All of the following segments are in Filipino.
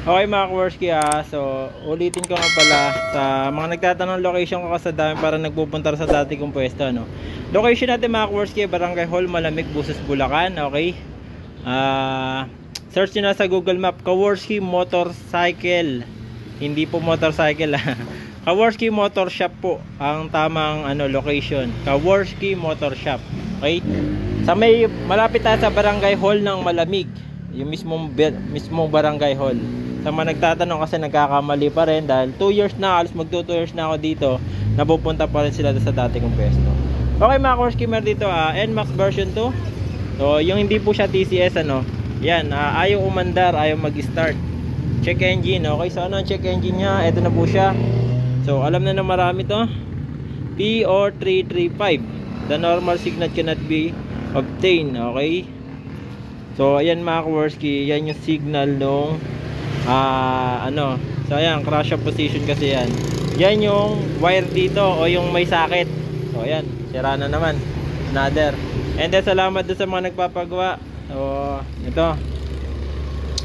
Okay mga Kaworski, so ulitin ko nga pala sa mga nagtatanong location ko kasi dami para nagpupunta sa dati kong pwesto, no? Location natin mga Kaworski, Barangay Hall, Malamig, Busos, Bulacan. Okay, search nyo na sa Google Map, Kaworski Motorcycle, hindi po motorcycle Kaworski Motor Shop po ang tamang location, Kaworski Motor Shop. Okay, sa may malapit tayo sa Barangay Hall ng Malamig, yung mismong Barangay Hall. Sa mga nagtatanong kasi nagkakamali pa rin dahil 2 years na, alos magto 2 years na ako dito, napupunta pa rin sila sa dati kong pwesto. Okay mga Kaworski, meron dito NMAX version 2. So yung hindi po siya TCS, yan, ayaw umandar, ayaw mag-start. Check engine. Okay, so ano ang check engine nya? Ito na po siya. So alam na marami to, PO335, the normal signal cannot be obtained. Okay, so ayan mga Kaworski, yan yung signal nung so ayan, crash of position kasi yan. Yan yung wire dito o yung may sakit. So ayan, sira na naman, another. And then salamat doon sa mga nagpapagawa. So ito,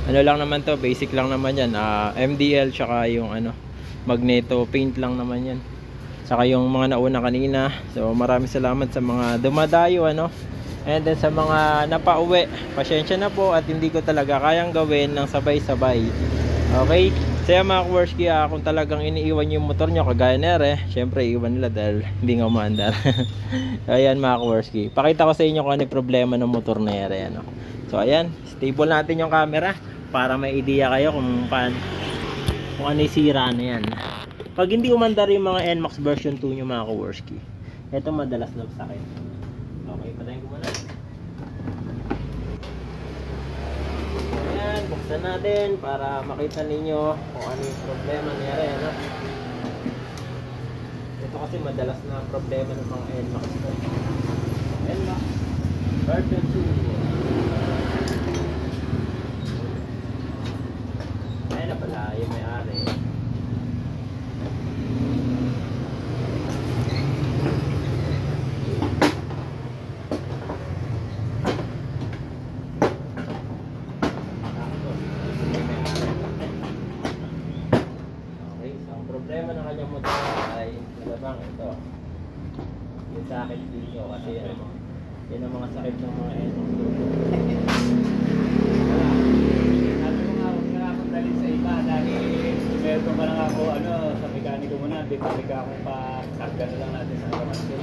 lang naman to, basic lang naman yan, MDL tsaka yung magneto paint lang naman yan, saka yung mga nauna kanina. So maraming salamat sa mga dumadayo, and then sa mga napauwi, pasensya na po at hindi ko talaga kayang gawin ng sabay-sabay. Okay, so yan mga Kaworski, kung talagang iniiwan yung motor nyo kagaya nere, syempre iwan nila dahil hindi nga umaandar. So ayan mga Kaworski, pakita ko sa inyo kung ano yung problema ng motor nere, So ayan, stable natin yung camera para may idea kayo kung ano yung sira na yan. Pag hindi umandar yung mga NMAX version 2 nyo mga Kaworski, ito madalas na sakit. Okay, patayin ko muna. Ayan, buksan natin para makita ninyo kung ano yung problema niya. Ito kasi madalas na problema ng mga NMAX version 2. Ayan na pala yung may-ari. Problema ng kanyang motor ay malamang ito, yung sakit dito kasi yan ang mga sakit ng mga sabi ko nga huwag nga akong dalhin sa iba dahil meron pa lang ako sa mekaniko muna, bibalik ako pa karga na lang natin sa karamasyon.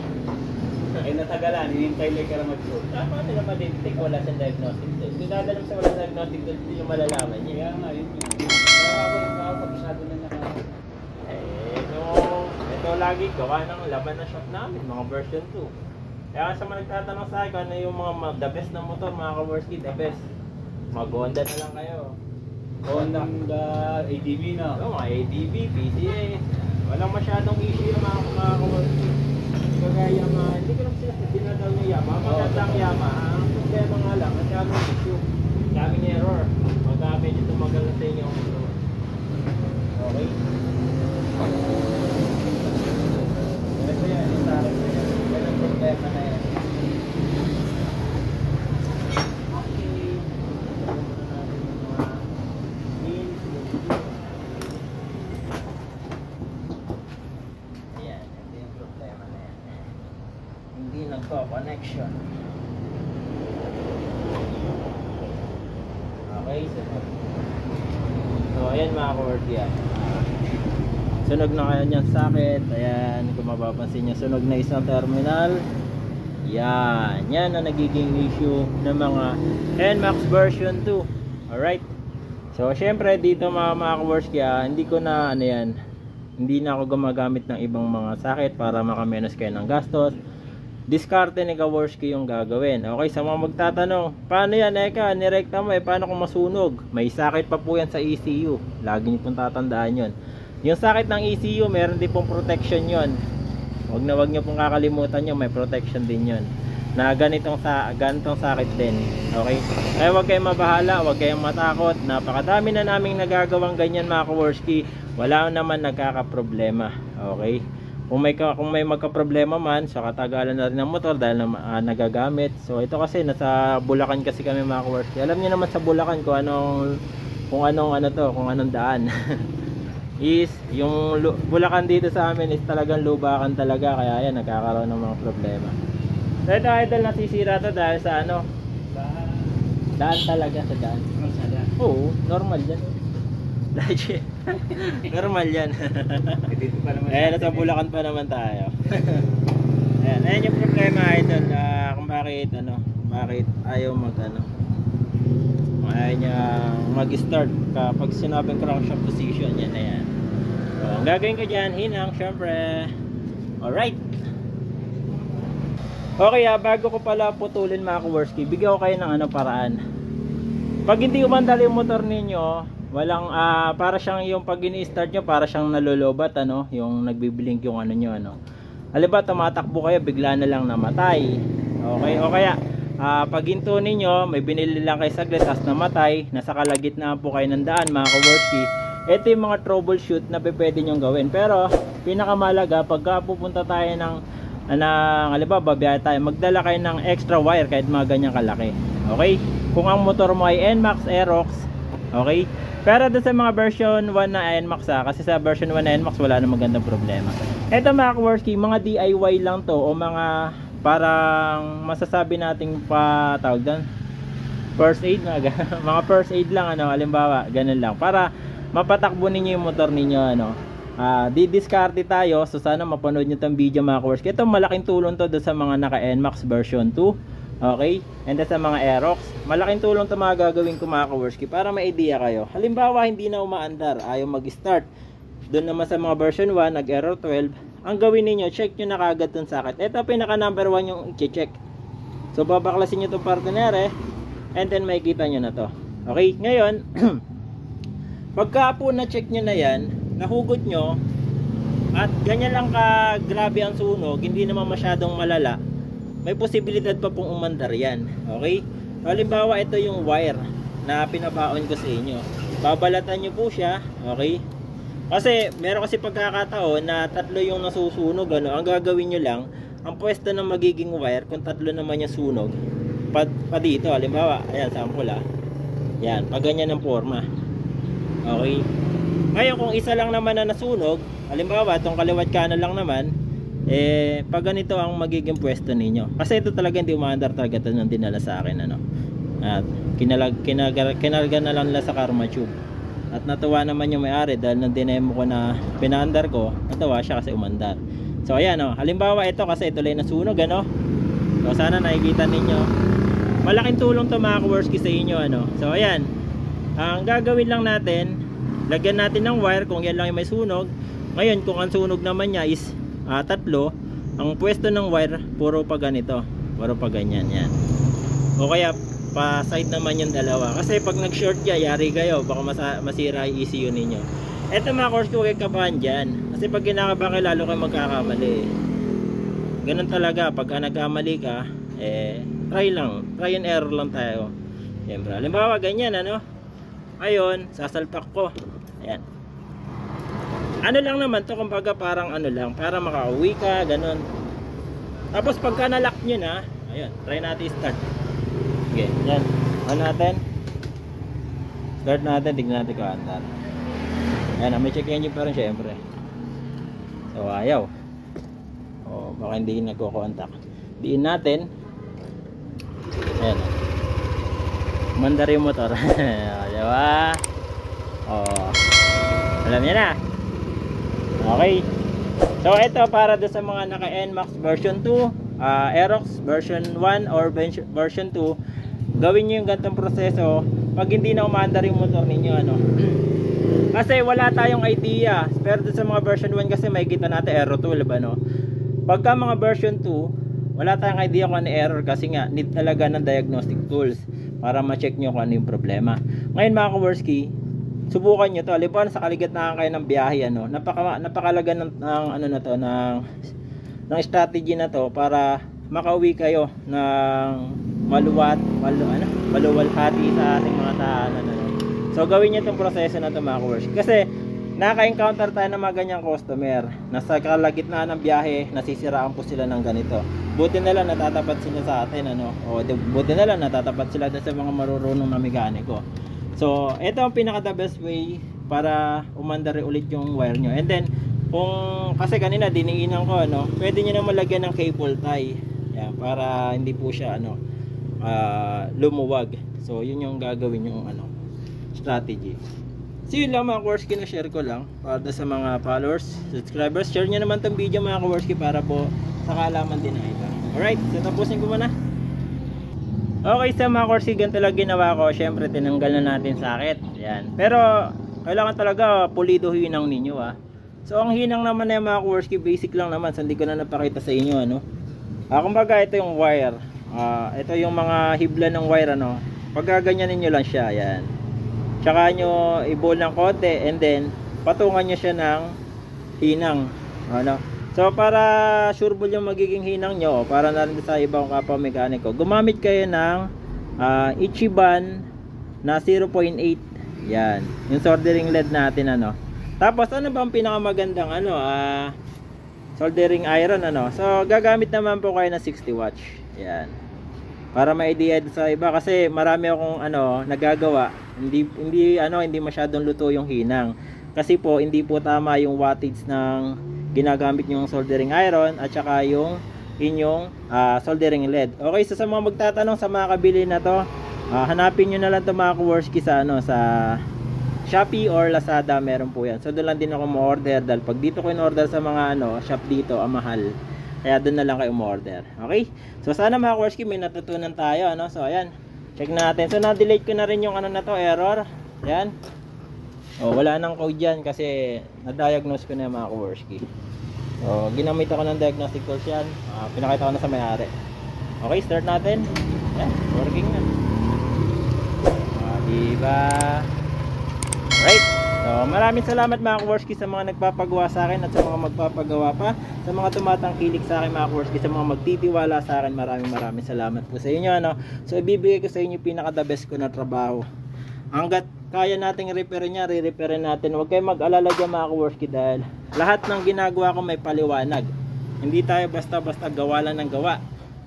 Eh natagalan, hinintay may karamasyon. Paano nila ma-detect? Wala siyang diagnostic. Kung dadalhin sa wala diagnostic, hindi nyo malalaman niya. Kaya nga, yun nakapagpasado na ito lagi gawa ng laban na shop namin, mga version 2. Kaya sa mga nagtatanong sa akin, ano yung mga the best na motor mga Kaworski, the best, mag Honda na lang kayo. Honda ADV na. Mga ADV, PCA, walang masyadong issue yung mga Kaworski. Kagaya hindi ko lang sila dinadaw niya Yamaha, magandang Yamaha. Ang problema nga lang, masyadong issue, daming error pagka medyo tumagal na sa inyo ang motor. Okay, ito yan, yung sakit na yan. Yan ang problema na yan. Okay, muna natin yung mga pins. Ayan, ito yung problema na yan. Hindi nagko-connection. Okay, so ayan mga Kaworski, sunog na kayo niyang sakit. Ayan, kung mapapansin nyo, sunog na isang terminal. Yan ang nagiging issue ng mga NMAX version 2. Alright, so syempre dito mga Kaworski, hindi ko na hindi na ako gumagamit ng ibang mga sakit para makamenos kayo ng gastos. Diskarte ni Kaworski yung gagawin. Okay, sa mga magtatanong, paano yan nirekta mo, paano kung masunog? May sakit pa po yan sa ECU, lagi niyo pong tatandaan yun. Yung sakit ng ECU, meron din pong protection yon. Wag niyo pong kakalimutan yun, may protection din yon. Na ganitong sakit din. Okay? Kaya wag kayong mabahala, wag kayong matakot. Napakadami na naming nagagawang ganyan mga Kaworski. Wala naman nagkakaproblema. Okay? Kung may magka-problema man sa katagalan na rin ng motor dahil nagagamit. So ito kasi nasa Bulacan kasi kami mga Kaworski. Alam niyo naman sa Bulacan kung anong kung anong ano to, kung anong daan. Is yung Bulacan dito sa amin is talagang lubakan talaga, kaya yan nagkakaroon ng mga problema. So ito idol, nasisira to dahil sa ano, daan talaga, sa daan. Oo, normal yan. Normal yan. Ayan, nasa Bulacan pa naman tayo. Ayan yung problema idol, kung bakit ano, bakit ayaw ayaw niya mag-start kapag sinabing crankshaft position. Yan na yan. So ang gagawin ko dyan, hinang syempre. Alright, okay, bago ko pala putulin mga Kowarski, bigyan ko kayo ng paraan. Pag hindi umandar yung motor ninyo, walang para siyang yung pag ini-start nyo, para siyang nalolobat, yung nagbiblink yung nyo, halimbawa tumatakbo kayo, bigla na lang namatay. Okay, o kaya pag hinto ninyo, may binili lang kayo saglit, tas namatay, nasa kalagitnaan po kayo ng daan mga Kowarski. Ito yung mga troubleshoot na pwede nyong gawin. Pero pinakamalaga, pagka pupunta tayo ng halimbawa babiyahe tayo, magdala kayo ng extra wire kahit mga ganyang kalaki. Okay, kung ang motor mo ay NMAX, Aerox, okay. Pero doon sa mga version 1 na NMAX, kasi sa version 1 na NMAX wala na magandang problema. Ito mga Kowarski, mga DIY lang to, o mga parang masasabi nating tawag doon, first aid na mga first aid lang, halimbawa ganun lang, para mapatakbo ninyo yung motor ninyo. Didiskarte tayo, so sana mapanood nyo itong video mga Kowarski. Ito malaking tulong to doon sa mga naka NMAX version 2, okay, and sa mga Aerox, malaking tulong to mga gagawin ko mga Kowarski, para may idea kayo. Halimbawa hindi na umaandar, ayaw mag-start, doon naman sa mga version 1 nag-error 12, ang gawin niyo, check nyo na kagad itong socket. Ito pinaka number 1 yung i-check. So babaklasin nyo itong partner, and then makikita nyo na to. Okay, ngayon pagka po na check nyo na yan, nahugot nyo, at ganyan lang ka grabe ang sunog, hindi naman masyadong malala, may posibilidad pa pong umandar yan. Okay, halimbawa ito yung wire na pinabaon ko sa inyo, babalatan nyo po siya. Okay, kasi meron kasi pagkakataon na tatlo yung nasusunog, ang gagawin nyo lang, ang pwesto ng magiging wire, kung tatlo naman yung sunog pa dito, halimbawa ayan, sample yan, pag ganyan ang forma. Okay, ngayon kung isa lang naman na nasunog, halimbawa itong kaliwat kanan lang naman, pag ganito ang magiging pwesto ninyo. Kasi ito talaga hindi umaandar talaga, ito nang dinala sa akin, at kinalga na lang nila sa karma tube. At natuwa naman yung may-ari dahil nang dinemo ko na pinaandar ko, natuwa siya kasi umandar. So ayan, halimbawa ito kasi ito lang nasunog, so sana nakikita ninyo, malaking tulong to mga Kowarski sa inyo, So ayan, ang gagawin lang natin, lagyan natin ng wire kung yan lang yung may sunog. Ngayon kung ang sunog naman niya is tatlo, ang pwesto ng wire puro pa ganito, puro pa ganyan, yan. O kaya pa side naman yung dalawa, kasi pag nag short yari kayo, baka masira yung ECU ninyo. Eto mga Kowarski, huwag kayo kabahan dyan, kasi pag kinakabahan lalo kayo magkakamali. Ganun talaga, pagka nagkamali ka, try and error lang tayo. Siyempre, halimbawa ganyan, ayun, sasalpak ko, ayan, lang naman to, kumbaga parang lang, para makauwi ka, ganun. Tapos pagka nalock nyo na, ayun, try natin start. Okay, yan. Natin. Start natin, tignan natin kung andar. Ayan, may check engine pa rin syempre. So, ayaw. O, baka hindi nagko-contact. Diin natin. Ayan. Mandar yung motor. Diba? O, alam niya na. Okay. So, ito para doon sa mga naka NMAX version 2, Aerox version 1 or version 2, gawin nyo yung gantong proseso pag hindi na umaandar yung motor ninyo, kasi wala tayong idea. Pero sa mga version 1 kasi may kita natin error 12, pagka mga version 2 wala tayong idea kung ano error, kasi nga need talaga ng diagnostic tools para ma-check nyo kung ano yung problema. Ngayon mga Kowarski, subukan nyo to. Halimbawa sa kaligitnaan kayo ng biyahe, napakalaga ng strategy na to para makauwi kayo ng maluwalhati sa ating mga tahanan. So gawin niyo itong proseso na ito mga Kowarski, kasi naka-encounter tayo ng mga ganyang customer. Nasa kalagitnaan ng biyahe, nasisiraan po sila ng ganito. Buti na lang natatapat sila sa atin, o buti na lang natatapat sila sa mga marurunong na mekaniko. So ito ang pinaka the best way para umandar ulit yung wire nyo. And then kung kasi kanina diniinan ko ano, pwede nyo na malagyan ng cable tie. Yan, para hindi po siya ano lumuwag. So yun yung gagawin yung ano strategy. So yun lang mga kaworski, na share ko lang para sa mga followers, subscribers. Share nyo naman tong video mga kaworski para po sa kaalaman din na ito. Alright, so tapusin ko muna. Okay, sa mga kaworski, ganito lang ginawa ko. Syempre tinanggal na natin sakit. Yan. Pero kailangan talaga pulido hinang ninyo So ang hinang naman na mga kaworski, basic lang naman. So hindi ko na napakita sa inyo ano. Kumbaga ito yung wire. Ito yung mga hibla ng wire ano. Paggaganyanin nyo lang siya. Yan. Tsaka nyo i-ball ng konti and then patungan nyo siya ng hinang. Ano. So para sureball yung magiging hinang nyo, para na rin sa ibang kapwa mekaniko, gumamit kayo ng Ichiban na 0.8. Yan. Yung soldering lead natin ano. Tapos ano ba ang pinakamagandang ano soldering iron ano. So gagamit naman po kayo ng 60 watts. Yan. Para ma-idea sa iba kasi marami akong ano nagagawa. Hindi masyadong luto yung hinang. Kasi po hindi po tama yung wattage ng ginagamit yung soldering iron at saka yung inyong soldering lead. Okay, so sa mga magtatanong sa mga kabili na to, hanapin nyo na lang to mga kaworski sa ano sa Shopee or Lazada, meron po yan. So doon lang din ako mo-order dahil pag dito ko in-order sa mga ano shop dito, mahal. Kaya doon na lang kayo mo-order. Okay? So sana mga kaworski may natutunan tayo ano. So ayan, check natin. So na-delete ko na rin yung ano na to, error. Ayan. Wala nang code dyan kasi na-diagnose ko na yung mga kaworski. So ginamit ako ng diagnostic tools yan. Pinakita ko na sa may-ari. Okay, start natin. Ayan, working na. Diba? Alright. So maraming salamat mga kaworski sa mga nagpapagawa sa akin at sa mga magpapagawa pa, sa mga tumatangkilik sa akin mga kaworski, sa mga magtitiwala sa akin, maraming salamat po sa inyo ano. So ibibigay ko sa inyo pinaka the best ko na trabaho. Hanggat kaya nating repair niya, re-repair natin. Huwag kayong mag-alala dyan mga kaworski dahil lahat ng ginagawa ko may paliwanag. Hindi tayo basta-basta gawa lang ng gawa.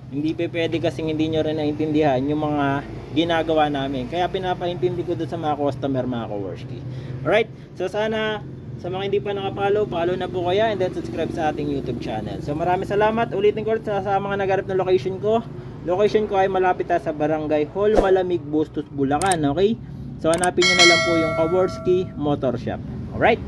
Hindi pwede kasing hindi nyo rin naintindihan yung mga ginagawa namin. Kaya pinapaintindi ko doon sa mga customer mga kaworski. Alright, so sana sa mga hindi pa nakapollow, follow na po kaya and then subscribe sa ating YouTube channel. So maraming salamat. Ulitin ko sa mga nagarap na location ko. Location ko ay malapit sa Barangay Hall Malamig, Bustos, Bulacan. Okay? So hanapin nyo na lang po yung Kaworski Motor Shop. Alright?